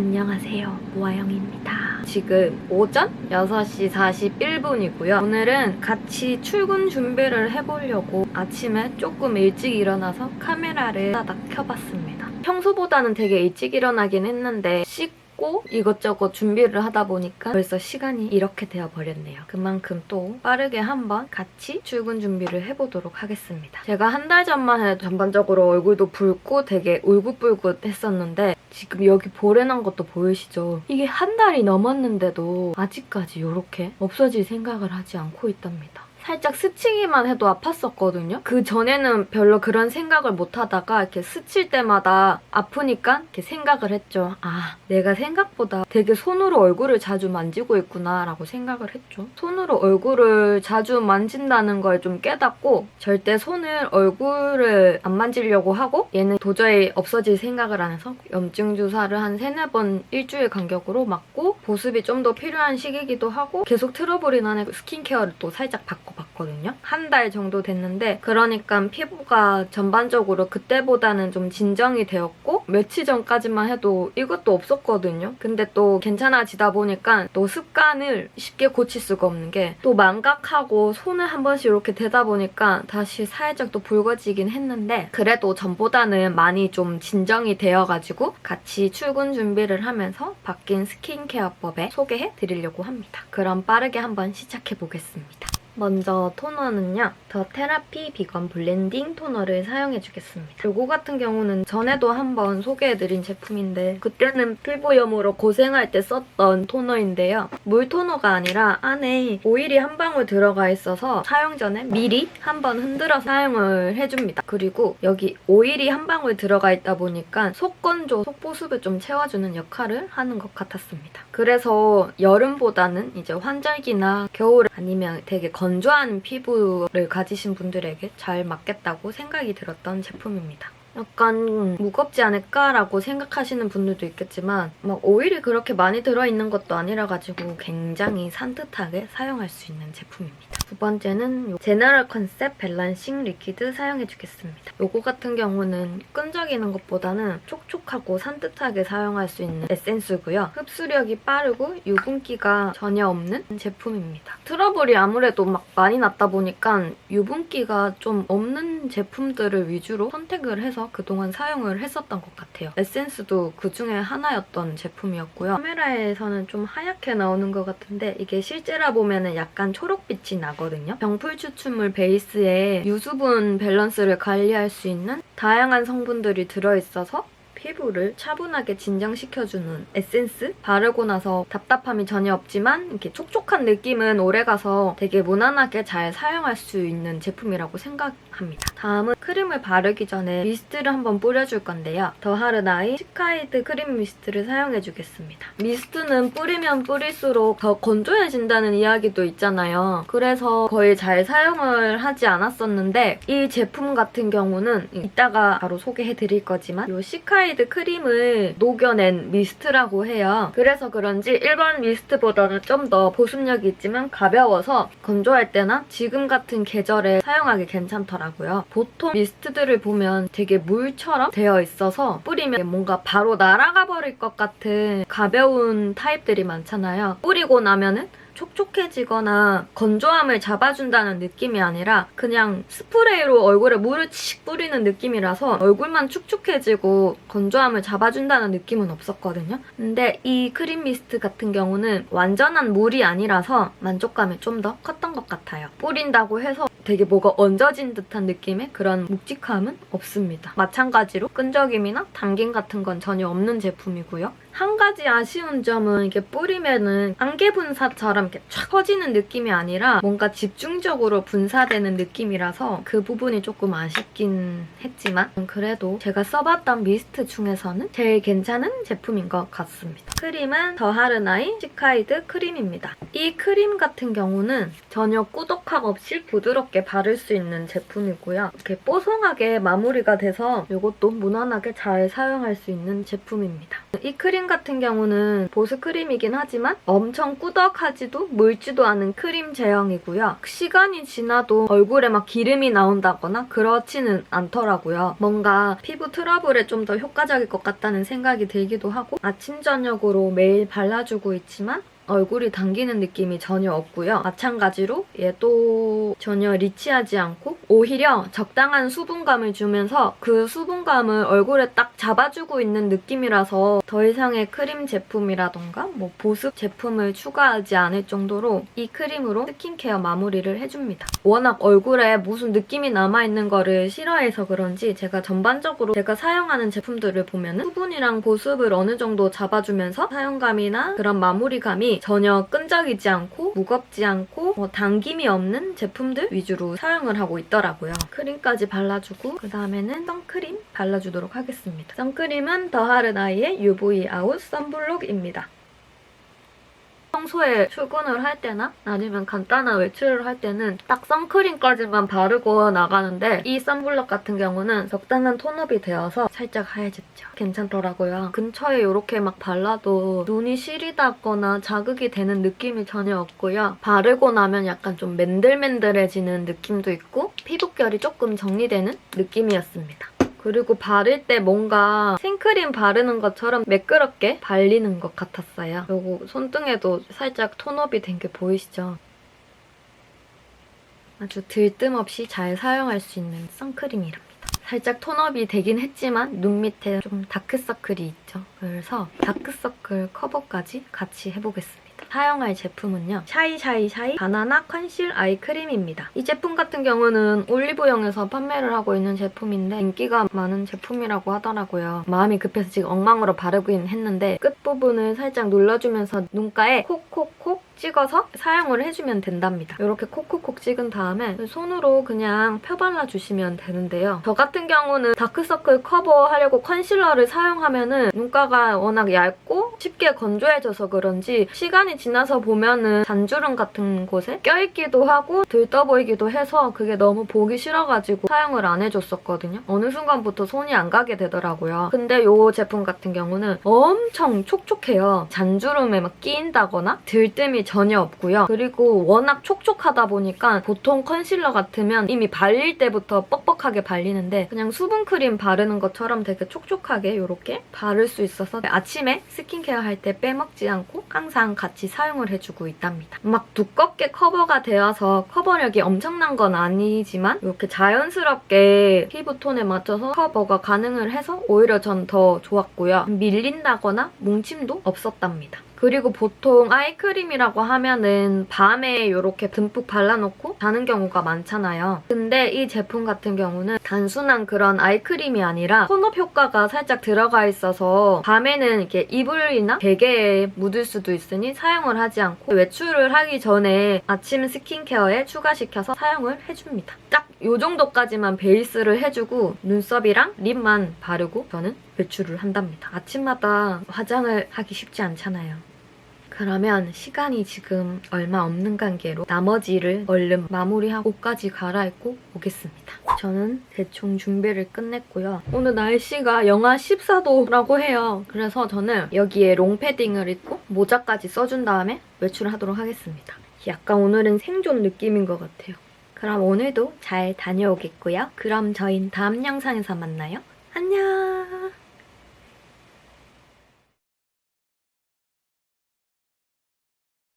안녕하세요, 모아영입니다. 지금 오전 6시 41분이고요. 오늘은 같이 출근 준비를 해보려고 아침에 조금 일찍 일어나서 카메라를 따닥 켜봤습니다. 평소보다는 되게 일찍 일어나긴 했는데 씻고 이것저것 준비를 하다 보니까 벌써 시간이 이렇게 되어버렸네요. 그만큼 또 빠르게 한번 같이 출근 준비를 해보도록 하겠습니다. 제가 한 달 전만 해도 전반적으로 얼굴도 붉고 되게 울긋불긋했었는데 지금 여기 볼에 난 것도 보이시죠? 이게 한 달이 넘었는데도 아직까지 이렇게 없어질 생각을 하지 않고 있답니다. 살짝 스치기만 해도 아팠었거든요. 그 전에는 별로 그런 생각을 못 하다가 이렇게 스칠 때마다 아프니까 이렇게 생각을 했죠. 아, 내가 생각보다 되게 손으로 얼굴을 자주 만지고 있구나 라고 생각을 했죠. 손으로 얼굴을 자주 만진다는 걸 좀 깨닫고 절대 손을 얼굴을 안 만지려고 하고 얘는 도저히 없어질 생각을 안 해서 염증 주사를 한 3-4번 일주일 간격으로 맞고 보습이 좀 더 필요한 시기이기도 하고 계속 트러블이 나는 스킨케어를 또 살짝 바꿔봤거든요. 한 달 정도 됐는데 그러니까 피부가 전반적으로 그때보다는 좀 진정이 되었고 며칠 전까지만 해도 이것도 없었거든요. 근데 또 괜찮아지다 보니까 또 습관을 쉽게 고칠 수가 없는 게 또 망각하고 손을 한 번씩 이렇게 대다 보니까 다시 살짝 또 붉어지긴 했는데 그래도 전보다는 많이 좀 진정이 되어가지고 같이 출근 준비를 하면서 바뀐 스킨케어법에 소개해드리려고 합니다. 그럼 빠르게 한번 시작해보겠습니다. 먼저 토너는요. 더 테라피 비건 블렌딩 토너를 사용해주겠습니다. 이거 같은 경우는 전에도 한번 소개해드린 제품인데 그때는 피부염으로 고생할 때 썼던 토너인데요. 물 토너가 아니라 안에 오일이 한 방울 들어가 있어서 사용 전에 미리 한번 흔들어 사용을 해줍니다. 그리고 여기 오일이 한 방울 들어가 있다 보니까 속건조, 속보습을 좀 채워주는 역할을 하는 것 같았습니다. 그래서 여름보다는 이제 환절기나 겨울 아니면 되게 건조한 피부를 가지신 분들에게 잘 맞겠다고 생각이 들었던 제품입니다. 약간 무겁지 않을까라고 생각하시는 분들도 있겠지만 막 오일이 그렇게 많이 들어있는 것도 아니라가지고 굉장히 산뜻하게 사용할 수 있는 제품입니다. 두 번째는 제너럴 컨셉 밸런싱 리퀴드 사용해주겠습니다. 요거 같은 경우는 끈적이는 것보다는 촉촉하고 산뜻하게 사용할 수 있는 에센스고요. 흡수력이 빠르고 유분기가 전혀 없는 제품입니다. 트러블이 아무래도 막 많이 났다 보니까 유분기가 좀 없는 제품들을 위주로 선택을 해서 그동안 사용을 했었던 것 같아요. 에센스도 그중에 하나였던 제품이었고요. 카메라에서는 좀 하얗게 나오는 것 같은데 이게 실제로 보면 약간 초록빛이 나거든요. 병풀 추출물 베이스에 유수분 밸런스를 관리할 수 있는 다양한 성분들이 들어있어서 피부를 차분하게 진정시켜주는 에센스? 바르고 나서 답답함이 전혀 없지만 이렇게 촉촉한 느낌은 오래가서 되게 무난하게 잘 사용할 수 있는 제품이라고 생각합니다. 다음은 크림을 바르기 전에 미스트를 한번 뿌려줄 건데요. 더 하르나이 시카이드 크림 미스트를 사용해주겠습니다. 미스트는 뿌리면 뿌릴수록 더 건조해진다는 이야기도 있잖아요. 그래서 거의 잘 사용을 하지 않았었는데 이 제품 같은 경우는 이따가 바로 소개해드릴 거지만 이 시카이드 크림을 녹여낸 미스트라고 해요. 그래서 그런지 일반 미스트보다는 좀 더 보습력이 있지만 가벼워서 건조할 때나 지금 같은 계절에 사용하기 괜찮더라고요. 보통 미스트들을 보면 되게 물처럼 되어 있어서 뿌리면 뭔가 바로 날아가 버릴 것 같은 가벼운 타입들이 많잖아요. 뿌리고 나면은 촉촉해지거나 건조함을 잡아준다는 느낌이 아니라 그냥 스프레이로 얼굴에 물을 칙 뿌리는 느낌이라서 얼굴만 축축해지고 건조함을 잡아준다는 느낌은 없었거든요. 근데 이 크림 미스트 같은 경우는 완전한 물이 아니라서 만족감이 좀 더 컸던 것 같아요. 뿌린다고 해서 되게 뭐가 얹어진 듯한 느낌의 그런 묵직함은 없습니다. 마찬가지로 끈적임이나 당김 같은 건 전혀 없는 제품이고요. 한 가지 아쉬운 점은 이게 뿌리면은 안개 분사처럼 이렇게 촥 퍼지는 느낌이 아니라 뭔가 집중적으로 분사되는 느낌이라서 그 부분이 조금 아쉽긴 했지만 그래도 제가 써봤던 미스트 중에서는 제일 괜찮은 제품인 것 같습니다. 크림은 더 하르나이 시카이드 크림입니다. 이 크림 같은 경우는 전혀 꾸덕함 없이 부드럽게 자연스럽게 바를 수 있는 제품이고요. 이렇게 뽀송하게 마무리가 돼서 이것도 무난하게 잘 사용할 수 있는 제품입니다. 이 크림 같은 경우는 보습 크림이긴 하지만 엄청 꾸덕하지도 묽지도 않은 크림 제형이고요. 시간이 지나도 얼굴에 막 기름이 나온다거나 그렇지는 않더라고요. 뭔가 피부 트러블에 좀 더 효과적일 것 같다는 생각이 들기도 하고 아침 저녁으로 매일 발라주고 있지만 얼굴이 당기는 느낌이 전혀 없고요. 마찬가지로 얘도 전혀 리치하지 않고 오히려 적당한 수분감을 주면서 그 수분감을 얼굴에 딱 잡아주고 있는 느낌이라서 더 이상의 크림 제품이라던가 뭐 보습 제품을 추가하지 않을 정도로 이 크림으로 스킨케어 마무리를 해줍니다. 워낙 얼굴에 무슨 느낌이 남아있는 거를 싫어해서 그런지 제가 전반적으로 제가 사용하는 제품들을 보면 수분이랑 보습을 어느 정도 잡아주면서 사용감이나 그런 마무리감이 전혀 끈적이지 않고 무겁지 않고 당김이 없는 제품들 위주로 사용을 하고 있더라고요. 크림까지 발라주고 그 다음에는 선크림 발라주도록 하겠습니다. 선크림은 더하르나이의 UV 아웃 선블록입니다. 평소에 출근을 할 때나 아니면 간단한 외출을 할 때는 딱 선크림까지만 바르고 나가는데 이 선블록 같은 경우는 적당한 톤업이 되어서 살짝 하얘졌죠. 괜찮더라고요. 근처에 이렇게 막 발라도 눈이 시리다거나 자극이 되는 느낌이 전혀 없고요. 바르고 나면 약간 좀 맨들맨들해지는 느낌도 있고 피부결이 조금 정리되는 느낌이었습니다. 그리고 바를 때 뭔가 생크림 바르는 것처럼 매끄럽게 발리는 것 같았어요. 그리고 손등에도 살짝 톤업이 된 게 보이시죠? 아주 들뜸없이 잘 사용할 수 있는 선크림이랍니다. 살짝 톤업이 되긴 했지만 눈 밑에 좀 다크서클이 있죠. 그래서 다크서클 커버까지 같이 해보겠습니다. 사용할 제품은요. 샤이샤이샤이 바나나 컨실 아이 크림입니다. 이 제품 같은 경우는 올리브영에서 판매를 하고 있는 제품인데 인기가 많은 제품이라고 하더라고요. 마음이 급해서 지금 엉망으로 바르긴 했는데 끝부분을 살짝 눌러주면서 눈가에 콕콕콕 찍어서 사용을 해주면 된답니다. 이렇게 콕콕콕 찍은 다음에 손으로 그냥 펴발라주시면 되는데요. 저 같은 경우는 다크서클 커버하려고 컨실러를 사용하면은 눈가가 워낙 얇고 쉽게 건조해져서 그런지 시간이 지나서 보면은 잔주름 같은 곳에 껴있기도 하고 들떠 보이기도 해서 그게 너무 보기 싫어가지고 사용을 안 해줬었거든요. 어느 순간부터 손이 안 가게 되더라고요. 근데 이 제품 같은 경우는 엄청 촉촉해요. 잔주름에 막 끼인다거나 들뜸이 전혀 없고요. 그리고 워낙 촉촉하다 보니까 보통 컨실러 같으면 이미 발릴 때부터 뻑뻑하게 발리는데 그냥 수분크림 바르는 것처럼 되게 촉촉하게 이렇게 바를 수 있어서 아침에 스킨케어 할 때 빼먹지 않고 항상 같이 사용을 해주고 있답니다. 막 두껍게 커버가 되어서 커버력이 엄청난 건 아니지만 이렇게 자연스럽게 피부톤에 맞춰서 커버가 가능을 해서 오히려 전 더 좋았고요. 밀린다거나 뭉침도 없었답니다. 그리고 보통 아이크림이라고 하면은 밤에 이렇게 듬뿍 발라놓고 자는 경우가 많잖아요. 근데 이 제품 같은 경우는 단순한 그런 아이크림이 아니라 톤업 효과가 살짝 들어가 있어서 밤에는 이렇게 이불이나 베개에 묻을 수도 있으니 사용을 하지 않고 외출을 하기 전에 아침 스킨케어에 추가시켜서 사용을 해줍니다. 딱 이 정도까지만 베이스를 해주고 눈썹이랑 립만 바르고 저는 외출을 한답니다. 아침마다 화장을 하기 쉽지 않잖아요. 그러면 시간이 지금 얼마 없는 관계로 나머지 일을 얼른 마무리하고 옷까지 갈아입고 오겠습니다. 저는 대충 준비를 끝냈고요. 오늘 날씨가 영하 14도라고 해요. 그래서 저는 여기에 롱패딩을 입고 모자까지 써준 다음에 외출을 하도록 하겠습니다. 약간 오늘은 생존 느낌인 것 같아요. 그럼 오늘도 잘 다녀오겠고요. 그럼 저희는 다음 영상에서 만나요. 안녕!